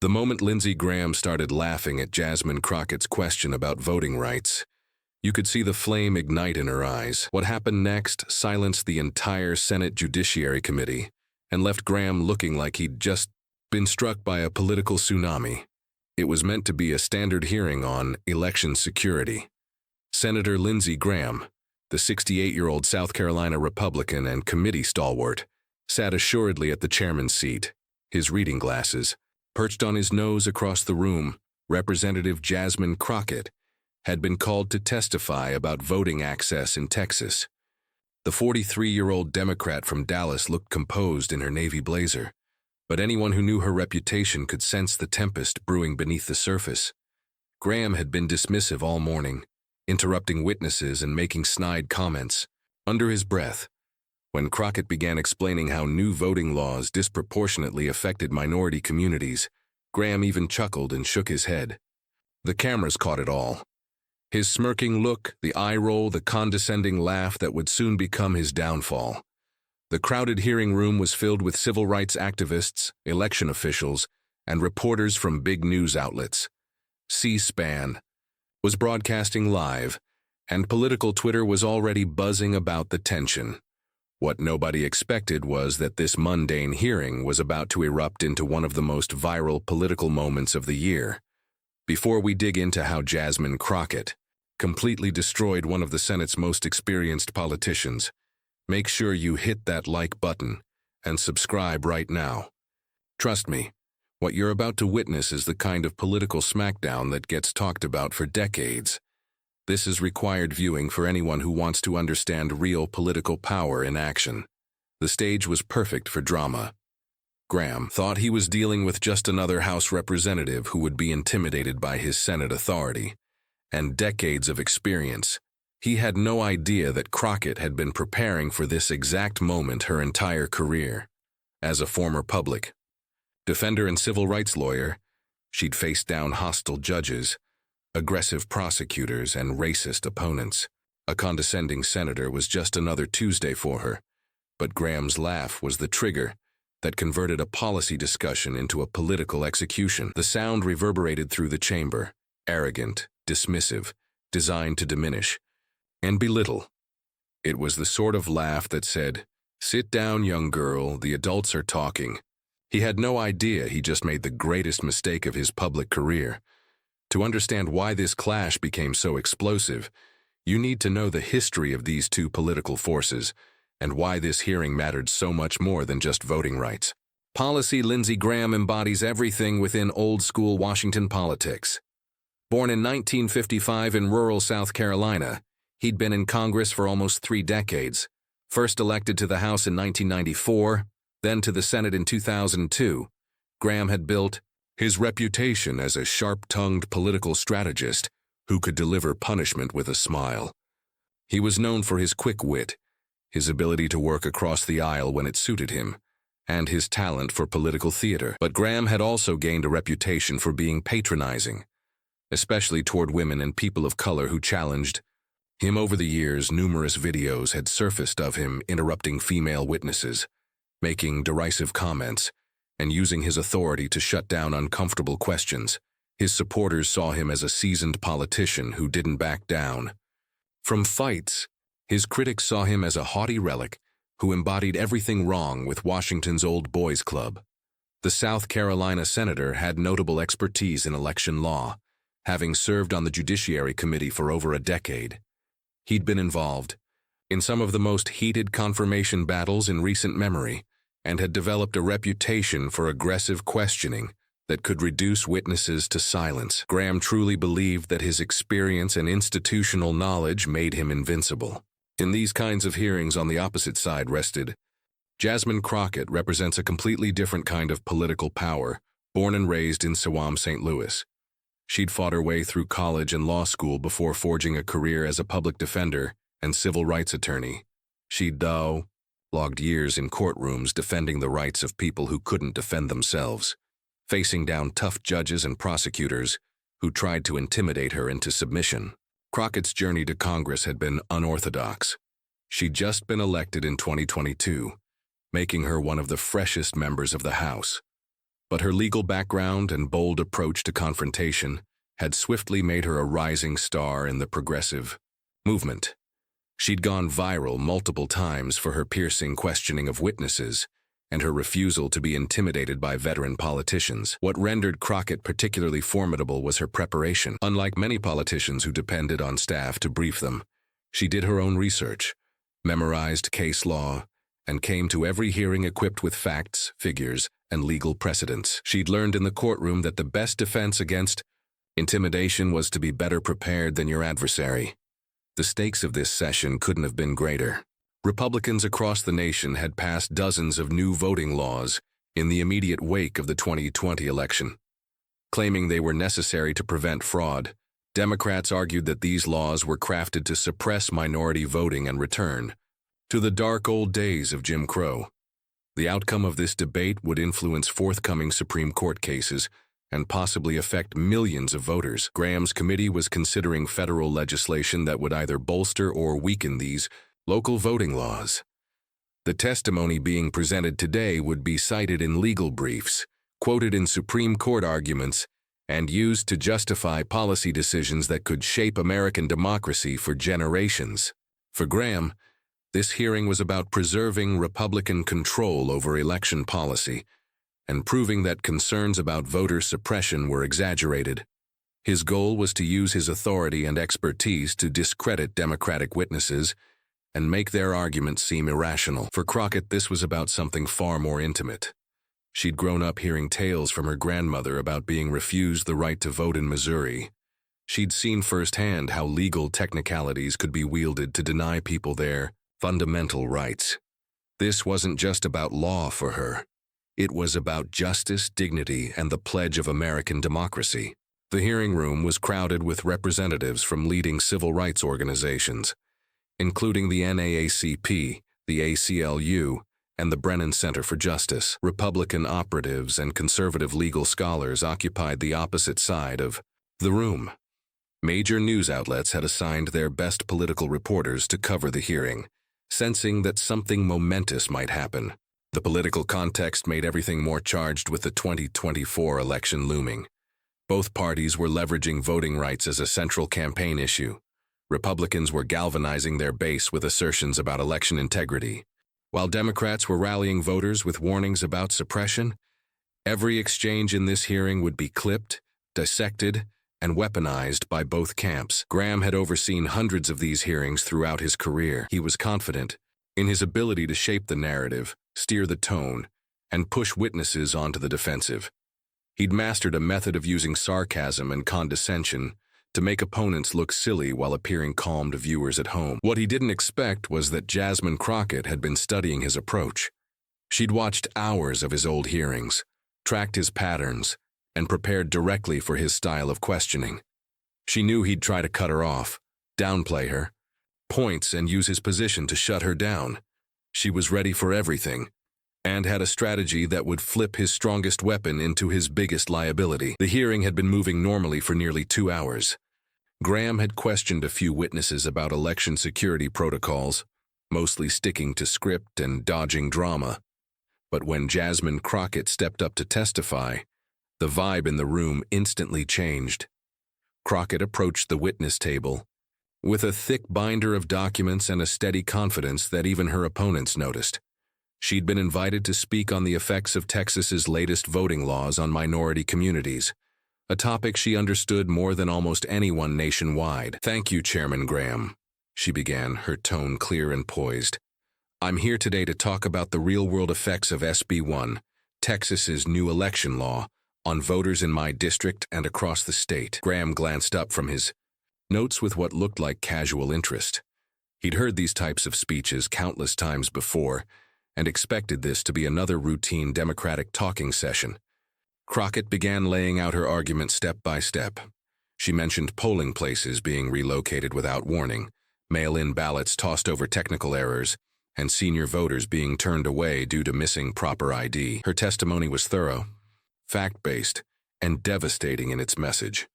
The moment Lindsey Graham started laughing at Jasmine Crockett's question about voting rights, you could see the flame ignite in her eyes. What happened next silenced the entire Senate Judiciary Committee and left Graham looking like he'd just been struck by a political tsunami. It was meant to be a standard hearing on election security. Senator Lindsey Graham, the 68-year-old South Carolina Republican and committee stalwart, sat assuredly at the chairman's seat, his reading glasses. Perched on his nose across the room, Representative Jasmine Crockett had been called to testify about voting access in Texas. The 43-year-old Democrat from Dallas looked composed in her navy blazer, but anyone who knew her reputation could sense the tempest brewing beneath the surface. Graham had been dismissive all morning, interrupting witnesses and making snide comments. Under his breath, when Crockett began explaining how new voting laws disproportionately affected minority communities, Graham even chuckled and shook his head. The cameras caught it all. His smirking look, the eye roll, the condescending laugh that would soon become his downfall. The crowded hearing room was filled with civil rights activists, election officials, and reporters from big news outlets. C-SPAN was broadcasting live, and political Twitter was already buzzing about the tension. What nobody expected was that this mundane hearing was about to erupt into one of the most viral political moments of the year. Before we dig into how Jasmine Crockett completely destroyed one of the Senate's most experienced politicians, make sure you hit that like button and subscribe right now. Trust me, what you're about to witness is the kind of political smackdown that gets talked about for decades. This is required viewing for anyone who wants to understand real political power in action. The stage was perfect for drama. Graham thought he was dealing with just another House representative who would be intimidated by his Senate authority and decades of experience. He had no idea that Crockett had been preparing for this exact moment her entire career. As a former public defender and civil rights lawyer, she'd faced down hostile judges, aggressive prosecutors, and racist opponents. A condescending senator was just another Tuesday for her, but Graham's laugh was the trigger that converted a policy discussion into a political execution. The sound reverberated through the chamber, arrogant, dismissive, designed to diminish and belittle. It was the sort of laugh that said, "Sit down, young girl, the adults are talking." He had no idea he just made the greatest mistake of his public career. To understand why this clash became so explosive, you need to know the history of these two political forces and why this hearing mattered so much more than just voting rights. Policy. Lindsey Graham embodies everything within old-school Washington politics. Born in 1955 in rural South Carolina, he'd been in Congress for almost 3 decades. First elected to the House in 1994, then to the Senate in 2002, Graham had built his reputation as a sharp-tongued political strategist who could deliver punishment with a smile. He was known for his quick wit, his ability to work across the aisle when it suited him, and his talent for political theater. But Graham had also gained a reputation for being patronizing, especially toward women and people of color who challenged him. Over the years, numerous videos had surfaced of him interrupting female witnesses, making derisive comments, and using his authority to shut down uncomfortable questions. His supporters saw him as a seasoned politician who didn't back down from fights. His critics saw him as a haughty relic who embodied everything wrong with Washington's old boys club. The South Carolina senator had notable expertise in election law, having served on the Judiciary Committee for over a decade. He'd been involved in some of the most heated confirmation battles in recent memory, and had developed a reputation for aggressive questioning that could reduce witnesses to silence. Graham truly believed that his experience and institutional knowledge made him invincible. In these kinds of hearings, on the opposite side rested Jasmine Crockett. Represents a completely different kind of political power, born and raised in Siloam, St. Louis. She'd fought her way through college and law school before forging a career as a public defender and civil rights attorney. She'd logged years in courtrooms defending the rights of people who couldn't defend themselves, facing down tough judges and prosecutors who tried to intimidate her into submission. Crockett's journey to Congress had been unorthodox. She'd just been elected in 2022, making her one of the freshest members of the House. But her legal background and bold approach to confrontation had swiftly made her a rising star in the progressive movement. She'd gone viral multiple times for her piercing questioning of witnesses and her refusal to be intimidated by veteran politicians. What rendered Crockett particularly formidable was her preparation. Unlike many politicians who depended on staff to brief them, she did her own research, memorized case law, and came to every hearing equipped with facts, figures, and legal precedents. She'd learned in the courtroom that the best defense against intimidation was to be better prepared than your adversary. The stakes of this session couldn't have been greater. Republicans across the nation had passed dozens of new voting laws in the immediate wake of the 2020 election. Claiming they were necessary to prevent fraud, Democrats argued that these laws were crafted to suppress minority voting and return to the dark old days of Jim Crow. The outcome of this debate would influence forthcoming Supreme Court cases and possibly affect millions of voters. Graham's committee was considering federal legislation that would either bolster or weaken these local voting laws. The testimony being presented today would be cited in legal briefs, quoted in Supreme Court arguments, and used to justify policy decisions that could shape American democracy for generations. For Graham, this hearing was about preserving Republican control over election policy and proving that concerns about voter suppression were exaggerated. His goal was to use his authority and expertise to discredit Democratic witnesses and make their arguments seem irrational. For Crockett, this was about something far more intimate. She'd grown up hearing tales from her grandmother about being refused the right to vote in Missouri. She'd seen firsthand how legal technicalities could be wielded to deny people their fundamental rights. This wasn't just about law for her. It was about justice, dignity, and the pledge of American democracy. The hearing room was crowded with representatives from leading civil rights organizations, including the NAACP, the ACLU, and the Brennan Center for Justice. Republican operatives and conservative legal scholars occupied the opposite side of the room. Major news outlets had assigned their best political reporters to cover the hearing, sensing that something momentous might happen. The political context made everything more charged with the 2024 election looming. Both parties were leveraging voting rights as a central campaign issue. Republicans were galvanizing their base with assertions about election integrity, while Democrats were rallying voters with warnings about suppression. Every exchange in this hearing would be clipped, dissected, and weaponized by both camps. Graham had overseen hundreds of these hearings throughout his career. He was confident in his ability to shape the narrative, steer the tone, and push witnesses onto the defensive. He'd mastered a method of using sarcasm and condescension to make opponents look silly while appearing calm to viewers at home. What he didn't expect was that Jasmine Crockett had been studying his approach. She'd watched hours of his old hearings, tracked his patterns, and prepared directly for his style of questioning. She knew he'd try to cut her off, downplay her, points, and use his position to shut her down. She was ready for everything, and had a strategy that would flip his strongest weapon into his biggest liability. The hearing had been moving normally for nearly 2 hours. Graham had questioned a few witnesses about election security protocols, mostly sticking to script and dodging drama. But when Jasmine Crockett stepped up to testify, the vibe in the room instantly changed. Crockett approached the witness table with a thick binder of documents and a steady confidence that even her opponents noticed. She'd been invited to speak on the effects of Texas's latest voting laws on minority communities, a topic she understood more than almost anyone nationwide. "Thank you, Chairman Graham," she began, her tone clear and poised. "I'm here today to talk about the real-world effects of SB 1, Texas's new election law, on voters in my district and across the state." Graham glanced up from his notes with what looked like casual interest. He'd heard these types of speeches countless times before, and expected this to be another routine Democratic talking session. Crockett began laying out her argument step by step. She mentioned polling places being relocated without warning, mail-in ballots tossed over technical errors, and senior voters being turned away due to missing proper ID. Her testimony was thorough, fact-based, and devastating in its message.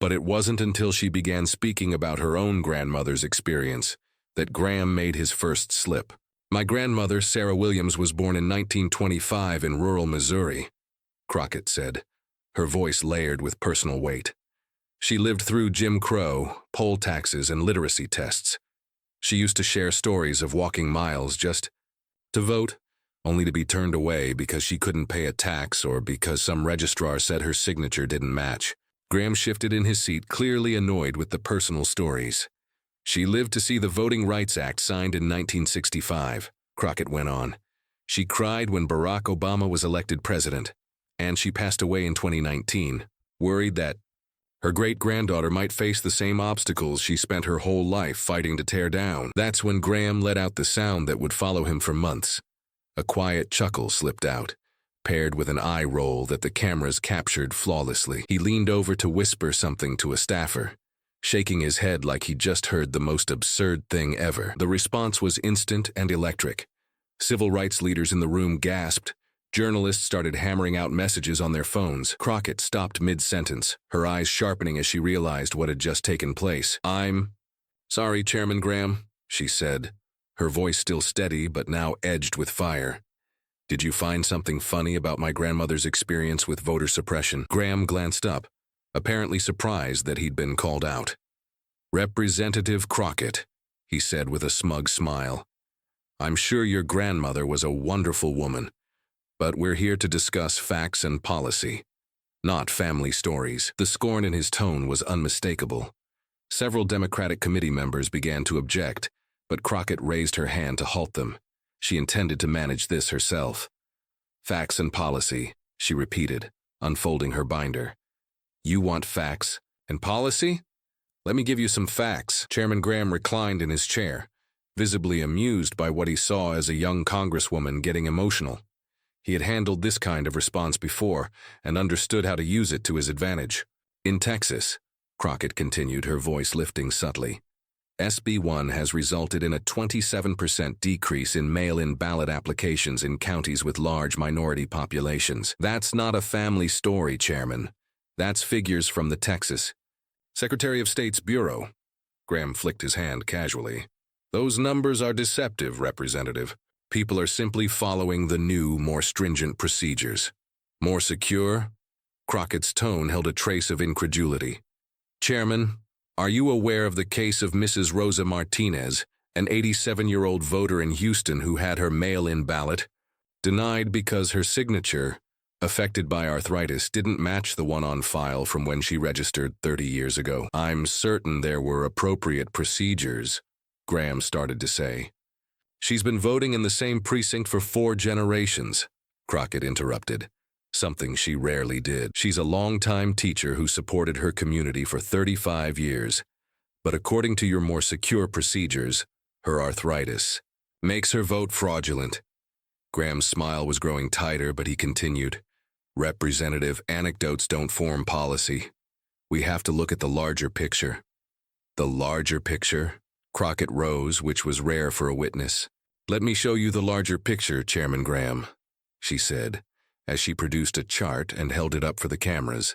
But it wasn't until she began speaking about her own grandmother's experience that Graham made his first slip. "My grandmother, Sarah Williams, was born in 1925 in rural Missouri," Crockett said, her voice layered with personal weight. She lived through Jim Crow, poll taxes, and literacy tests. She used to share stories of walking miles just to vote, only to be turned away because she couldn't pay a tax or because some registrar said her signature didn't match. Graham shifted in his seat, clearly annoyed with the personal stories. She lived to see the Voting Rights Act signed in 1965, Crockett went on. She cried when Barack Obama was elected president, and she passed away in 2019, worried that her great-granddaughter might face the same obstacles she spent her whole life fighting to tear down. That's when Graham let out the sound that would follow him for months. A quiet chuckle slipped out, paired with an eye roll that the cameras captured flawlessly. He leaned over to whisper something to a staffer, shaking his head like he'd just heard the most absurd thing ever. The response was instant and electric. Civil rights leaders in the room gasped. Journalists started hammering out messages on their phones. Crockett stopped mid-sentence, her eyes sharpening as she realized what had just taken place. "I'm sorry, Chairman Graham," she said, her voice still steady but now edged with fire. "Did you find something funny about my grandmother's experience with voter suppression?" Graham glanced up, apparently surprised that he'd been called out. "Representative Crockett," he said with a smug smile. "I'm sure your grandmother was a wonderful woman, but we're here to discuss facts and policy, not family stories." The scorn in his tone was unmistakable. Several Democratic committee members began to object, but Crockett raised her hand to halt them. She intended to manage this herself. "Facts and policy," she repeated, unfolding her binder. "You want facts and policy? Let me give you some facts." Chairman Graham reclined in his chair, visibly amused by what he saw as a young congresswoman getting emotional. He had handled this kind of response before and understood how to use it to his advantage. "In Texas," Crockett continued, her voice lifting subtly, "SB 1 has resulted in a 27% decrease in mail-in ballot applications in counties with large minority populations. That's not a family story, Chairman. That's figures from the Texas Secretary of State's Bureau." Graham flicked his hand casually. "Those numbers are deceptive, Representative. People are simply following the new, more stringent procedures." "More secure?" Crockett's tone held a trace of incredulity. "Chairman, are you aware of the case of Mrs. Rosa Martinez, an 87-year-old voter in Houston who had her mail-in ballot denied because her signature, affected by arthritis, didn't match the one on file from when she registered 30 years ago?" "I'm certain there were appropriate procedures," Graham started to say. "She's been voting in the same precinct for 4 generations, Crockett interrupted, something she rarely did. "She's a longtime teacher who supported her community for 35 years. But according to your more secure procedures, her arthritis makes her vote fraudulent." Graham's smile was growing tighter, but he continued, "Representative, anecdotes don't form policy. We have to look at the larger picture." "The larger picture?" Crockett rose, which was rare for a witness. "Let me show you the larger picture, Chairman Graham," she said, as she produced a chart and held it up for the cameras.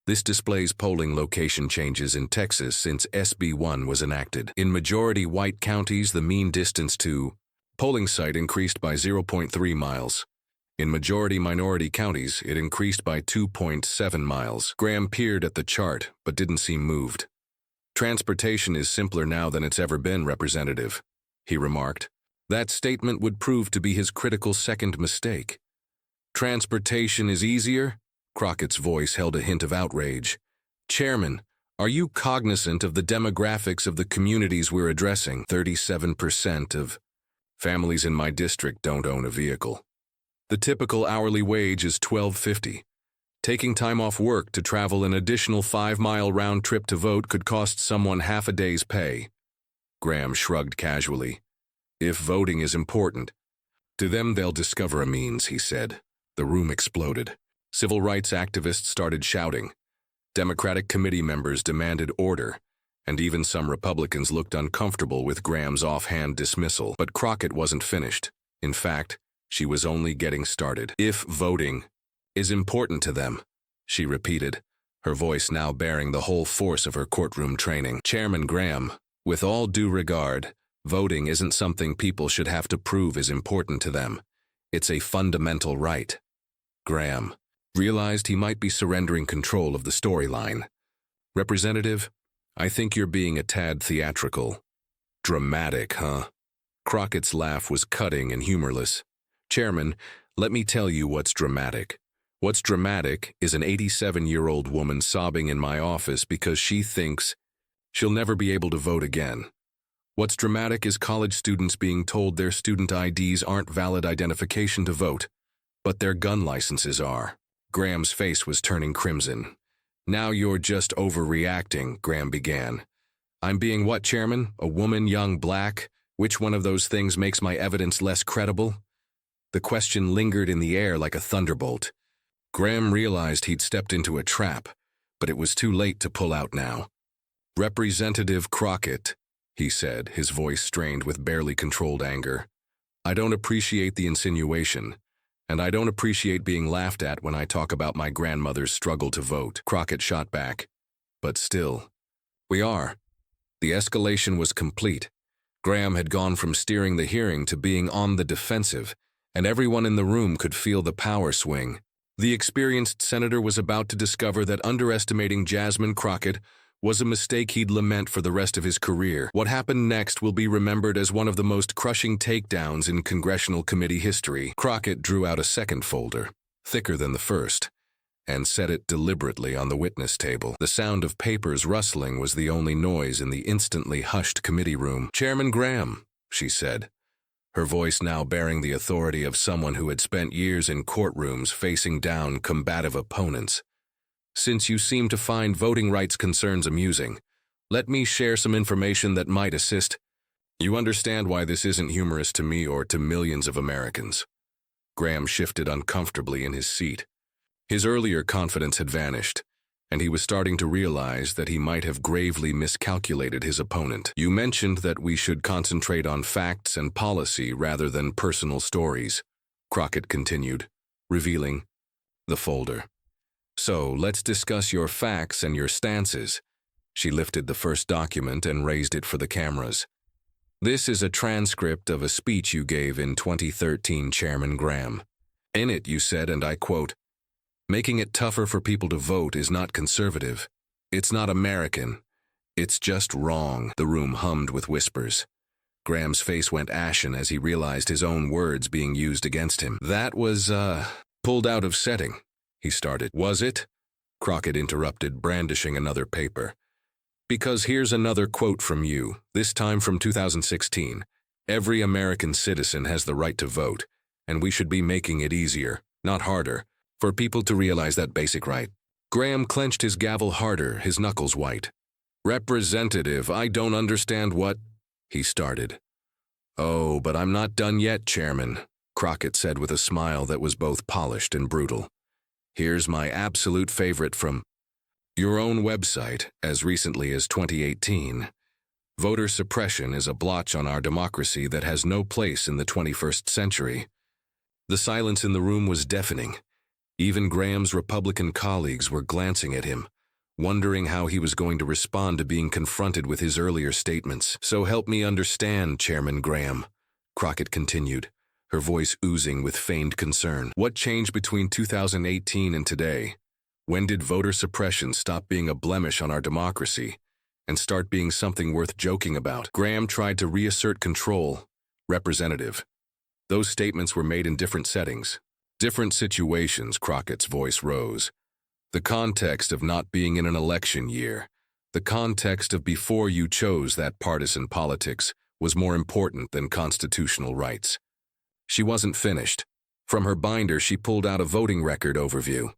"This displays polling location changes in Texas since SB 1 was enacted. In majority white counties, the mean distance to polling site increased by 0.3 miles. In majority minority counties, it increased by 2.7 miles. Graham peered at the chart, but didn't seem moved. "Transportation is simpler now than it's ever been, Representative," he remarked. That statement would prove to be his critical second mistake. "Transportation is easier?" Crockett's voice held a hint of outrage. "Chairman, are you cognizant of the demographics of the communities we're addressing? 37% of families in my district don't own a vehicle. The typical hourly wage is $12.50. Taking time off work to travel an additional 5-mile round trip to vote could cost someone half a day's pay." Graham shrugged casually. "If voting is important to them, they'll discover a means," he said. The room exploded. Civil rights activists started shouting. Democratic committee members demanded order, and even some Republicans looked uncomfortable with Graham's offhand dismissal. But Crockett wasn't finished. In fact, she was only getting started. "If voting is important to them," she repeated, her voice now bearing the whole force of her courtroom training. "Chairman Graham, with all due regard, voting isn't something people should have to prove is important to them. It's a fundamental right." "Graham," realized he might be surrendering control of the storyline. Representative, I think you're being a tad theatrical. Dramatic, huh? Crockett's laugh was cutting and humorless. Chairman, let me tell you what's dramatic. What's dramatic is an 87-year-old woman sobbing in my office because she thinks she'll never be able to vote again. What's dramatic is college students being told their student IDs aren't valid identification to vote, but their gun licenses are. Graham's face was turning crimson. Now you're just overreacting, Graham began. I'm being what, Chairman? A woman, young, black? Which one of those things makes my evidence less credible? The question lingered in the air like a thunderbolt. Graham realized he'd stepped into a trap, but it was too late to pull out now. Representative Crockett, he said, his voice strained with barely controlled anger. I don't appreciate the insinuation, and I don't appreciate being laughed at when I talk about my grandmother's struggle to vote. Crockett shot back. But still, we are. The escalation was complete. Graham had gone from steering the hearing to being on the defensive, and everyone in the room could feel the power swing. The experienced senator was about to discover that underestimating Jasmine Crockett was a mistake he'd lament for the rest of his career. What happened next will be remembered as one of the most crushing takedowns in Congressional committee history. Crockett drew out a second folder, thicker than the first, and set it deliberately on the witness table. The sound of papers rustling was the only noise in the instantly hushed committee room. Chairman Graham, she said, her voice now bearing the authority of someone who had spent years in courtrooms facing down combative opponents. Since you seem to find voting rights concerns amusing, let me share some information that might assist. You understand why this isn't humorous to me or to millions of Americans. Graham shifted uncomfortably in his seat. His earlier confidence had vanished, and he was starting to realize that he might have gravely miscalculated his opponent. You mentioned that we should concentrate on facts and policy rather than personal stories, Crockett continued, revealing the folder. So, let's discuss your facts and your stances. She lifted the first document and raised it for the cameras. This is a transcript of a speech you gave in 2013, Chairman Graham. In it, you said, and I quote, "Making it tougher for people to vote is not conservative. It's not American. It's just wrong." The room hummed with whispers. Graham's face went ashen as he realized his own words being used against him. That was, pulled out of setting, he started. Was it? Crockett interrupted, brandishing another paper. Because here's another quote from you, this time from 2016. Every American citizen has the right to vote, and we should be making it easier, not harder, for people to realize that basic right. Graham clenched his gavel harder, his knuckles white. Representative, I don't understand what, he started. Oh, but I'm not done yet, Chairman, Crockett said with a smile that was both polished and brutal. Here's my absolute favorite from your own website, as recently as 2018. Voter suppression is a blotch on our democracy that has no place in the 21st century. The silence in the room was deafening. Even Graham's Republican colleagues were glancing at him, wondering how he was going to respond to being confronted with his earlier statements. So help me understand, Chairman Graham, Crockett continued, her voice oozing with feigned concern. What changed between 2018 and today? When did voter suppression stop being a blemish on our democracy and start being something worth joking about? Graham tried to reassert control. Representative. Those statements were made in different settings. Different situations, Crockett's voice rose. The context of not being in an election year, the context of before you chose that partisan politics was more important than constitutional rights. She wasn't finished. From her binder, she pulled out a voting record overview.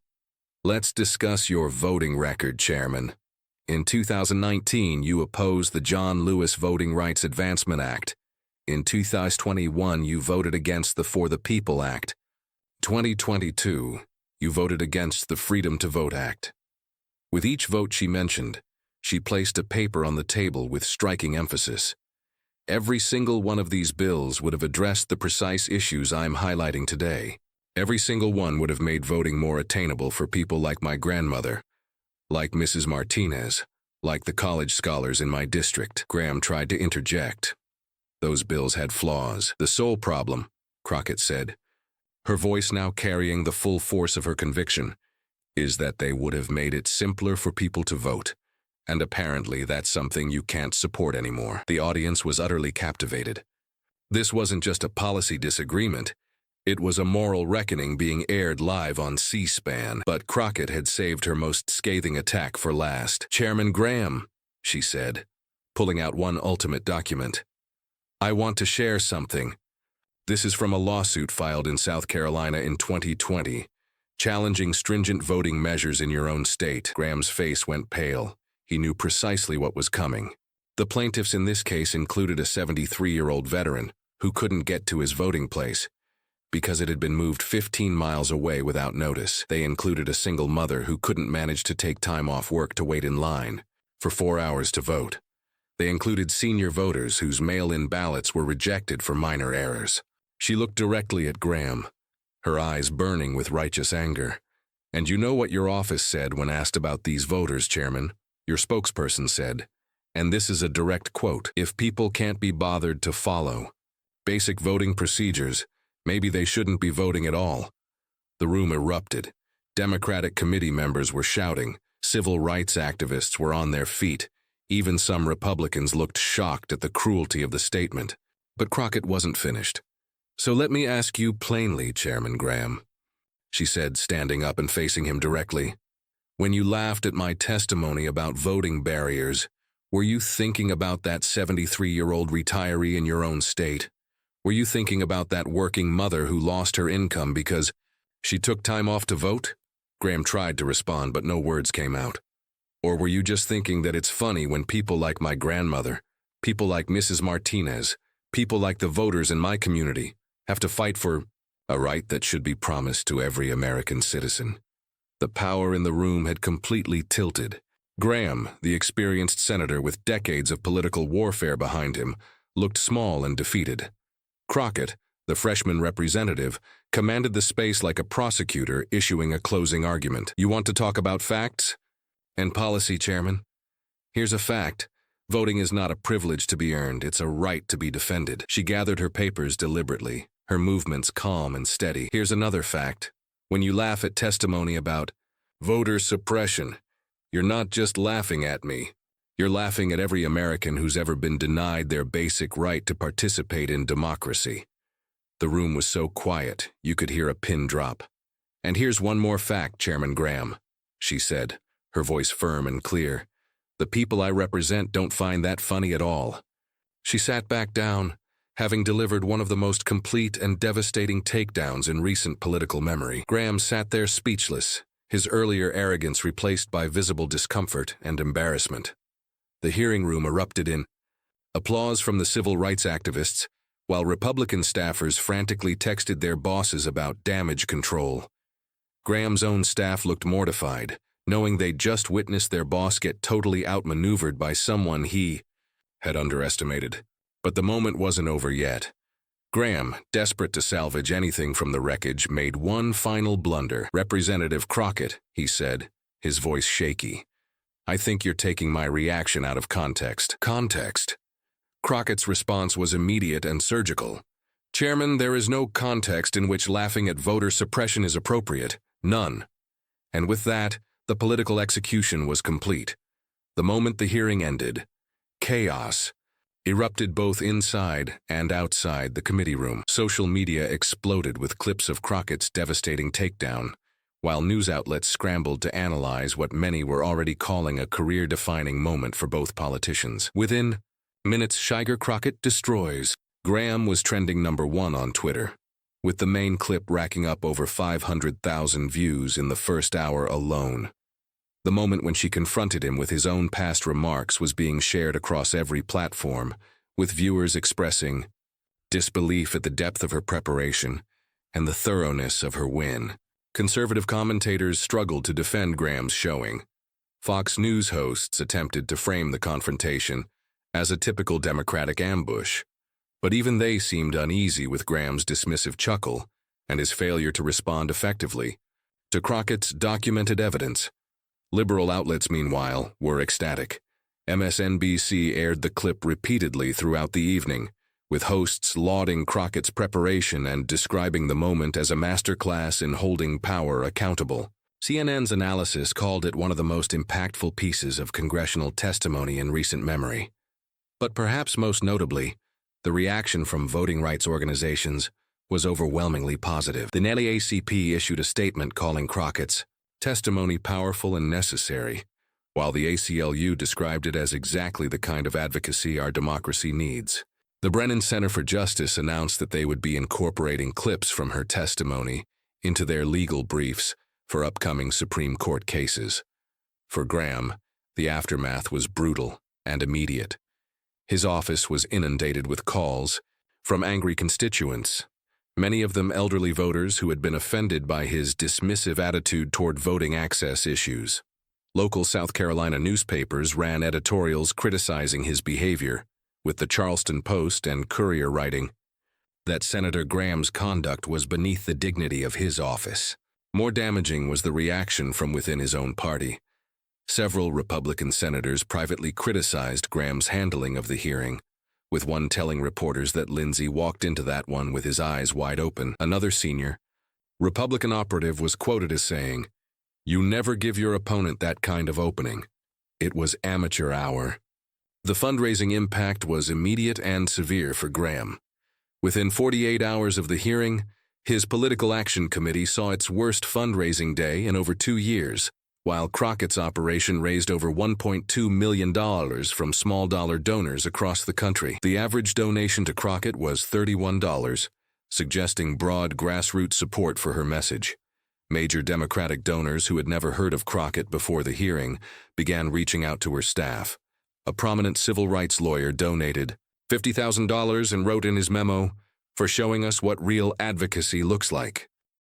Let's discuss your voting record, Chairman. In 2019, you opposed the John Lewis Voting Rights Advancement Act. In 2021, you voted against the For the People Act. 2022, you voted against the Freedom to Vote Act. With each vote she mentioned, she placed a paper on the table with striking emphasis. Every single one of these bills would have addressed the precise issues I'm highlighting today. Every single one would have made voting more attainable for people like my grandmother, like Mrs. Martinez, like the college scholars in my district. Graham tried to interject. Those bills had flaws. The sole problem, Crockett said, her voice now carrying the full force of her conviction, is that they would have made it simpler for people to vote. And apparently that's something you can't support anymore. The audience was utterly captivated. This wasn't just a policy disagreement. It was a moral reckoning being aired live on C-SPAN. But Crockett had saved her most scathing attack for last. "Chairman Graham," she said, pulling out one ultimate document. "I want to share something. This is from a lawsuit filed in South Carolina in 2020, challenging stringent voting measures in your own state." Graham's face went pale. He knew precisely what was coming. The plaintiffs in this case included a 73-year-old veteran who couldn't get to his voting place because it had been moved 15 miles away without notice. They included a single mother who couldn't manage to take time off work to wait in line for 4 hours to vote. They included senior voters whose mail-in ballots were rejected for minor errors. She looked directly at Graham, her eyes burning with righteous anger. "And you know what your office said when asked about these voters, Chairman?" Your spokesperson said, and this is a direct quote, "If people can't be bothered to follow basic voting procedures, maybe they shouldn't be voting at all." The room erupted. Democratic committee members were shouting. Civil rights activists were on their feet. Even some Republicans looked shocked at the cruelty of the statement. But Crockett wasn't finished. "So let me ask you plainly, Chairman Graham," she said, standing up and facing him directly. "When you laughed at my testimony about voting barriers, were you thinking about that 73-year-old retiree in your own state? Were you thinking about that working mother who lost her income because she took time off to vote?" Graham tried to respond, but no words came out. "Or were you just thinking that it's funny when people like my grandmother, people like Mrs. Martinez, people like the voters in my community have to fight for a right that should be promised to every American citizen?" The power in the room had completely tilted. Graham, the experienced senator with decades of political warfare behind him, looked small and defeated. Crockett, the freshman representative, commanded the space like a prosecutor issuing a closing argument. "You want to talk about facts and policy, Chairman? Here's a fact. Voting is not a privilege to be earned, it's a right to be defended." She gathered her papers deliberately, her movements calm and steady. "Here's another fact. When you laugh at testimony about voter suppression, you're not just laughing at me. You're laughing at every American who's ever been denied their basic right to participate in democracy." The room was so quiet, you could hear a pin drop. "And here's one more fact, Chairman Graham," she said, her voice firm and clear. "The people I represent don't find that funny at all." She sat back down, having delivered one of the most complete and devastating takedowns in recent political memory. Graham sat there speechless, his earlier arrogance replaced by visible discomfort and embarrassment. The hearing room erupted in applause from the civil rights activists, while Republican staffers frantically texted their bosses about damage control. Graham's own staff looked mortified, knowing they'd just witnessed their boss get totally outmaneuvered by someone he had underestimated. But the moment wasn't over yet. Graham, desperate to salvage anything from the wreckage, made one final blunder. "Representative Crockett," he said, his voice shaky, "I think you're taking my reaction out of context." Context? Crockett's response was immediate and surgical. "Chairman, there is no context in which laughing at voter suppression is appropriate. None." And with that, the political execution was complete. The moment the hearing ended, chaos erupted both inside and outside the committee room. Social media exploded with clips of Crockett's devastating takedown, while news outlets scrambled to analyze what many were already calling a career-defining moment for both politicians. Within minutes, Shiger Crockett destroys. Graham was trending #1 on Twitter, with the main clip racking up over 500,000 views in the first hour alone. The moment when she confronted him with his own past remarks was being shared across every platform, with viewers expressing disbelief at the depth of her preparation and the thoroughness of her win. Conservative commentators struggled to defend Graham's showing. Fox News hosts attempted to frame the confrontation as a typical Democratic ambush, but even they seemed uneasy with Graham's dismissive chuckle and his failure to respond effectively to Crockett's documented evidence. Liberal outlets, meanwhile, were ecstatic. MSNBC aired the clip repeatedly throughout the evening, with hosts lauding Crockett's preparation and describing the moment as a masterclass in holding power accountable. CNN's analysis called it one of the most impactful pieces of congressional testimony in recent memory. But perhaps most notably, the reaction from voting rights organizations was overwhelmingly positive. The NAACP issued a statement calling Crockett's testimony powerful and necessary, while the ACLU described it as exactly the kind of advocacy our democracy needs. The Brennan Center for Justice announced that they would be incorporating clips from her testimony into their legal briefs for upcoming Supreme Court cases. For Graham, the aftermath was brutal and immediate. His office was inundated with calls from angry constituents, many of them elderly voters who had been offended by his dismissive attitude toward voting access issues. Local South Carolina newspapers ran editorials criticizing his behavior, with the Charleston Post and Courier writing that Senator Graham's conduct was beneath the dignity of his office. More damaging was the reaction from within his own party. Several Republican senators privately criticized Graham's handling of the hearing, with one telling reporters that Lindsey walked into that one with his eyes wide open. Another senior Republican operative was quoted as saying, "You never give your opponent that kind of opening. It was amateur hour." The fundraising impact was immediate and severe for Graham. Within 48 hours of the hearing, his Political Action Committee saw its worst fundraising day in over 2 years, while Crockett's operation raised over $1.2 million from small-dollar donors across the country. The average donation to Crockett was $31, suggesting broad grassroots support for her message. Major Democratic donors who had never heard of Crockett before the hearing began reaching out to her staff. A prominent civil rights lawyer donated $50,000 and wrote in his memo, "For showing us what real advocacy looks like."